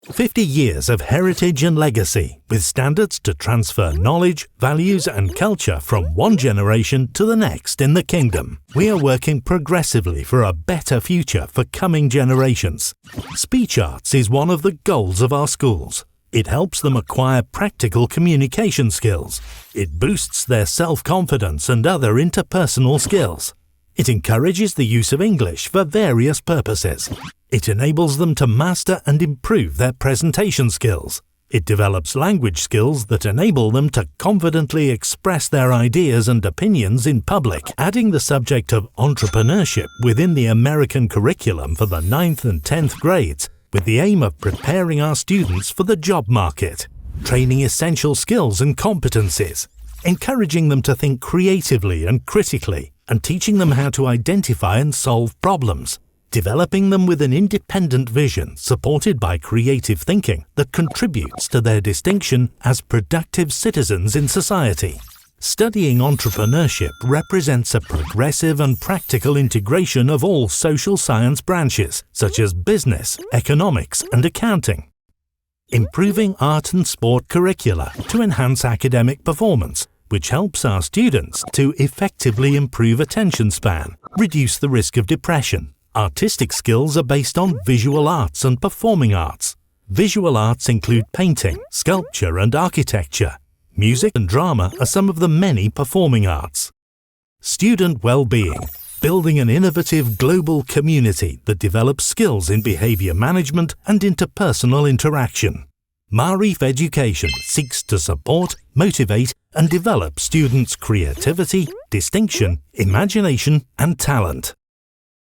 50 years of heritage and legacy, with standards to transfer knowledge, values and culture from one generation to the next in the kingdom. We are working progressively for a better future for coming generations. Speech arts is one of the goals of our schools. It helps them acquire practical communication skills. It boosts their self-confidence and other interpersonal skills. It encourages the use of English for various purposes. It enables them to master and improve their presentation skills. It develops language skills that enable them to confidently express their ideas and opinions in public, adding the subject of entrepreneurship within the American curriculum for the 9th and 10th grades, with the aim of preparing our students for the job market, training essential skills and competencies, encouraging them to think creatively and critically, and teaching them how to identify and solve problems, developing them with an independent vision supported by creative thinking that contributes to their distinction as productive citizens in society. Studying entrepreneurship represents a progressive and practical integration of all social science branches, such as business, economics, and accounting. Improving art and sport curricula to enhance academic performance, which helps our students to effectively improve attention span, reduce the risk of depression. Artistic skills are based on visual arts and performing arts. Visual arts include painting, sculpture, and architecture. Music and drama are some of the many performing arts. Student well-being, building an innovative global community that develops skills in behavior management and interpersonal interaction. Ma'arif Education seeks to support, motivate, and develop students' creativity, distinction, imagination, and talent.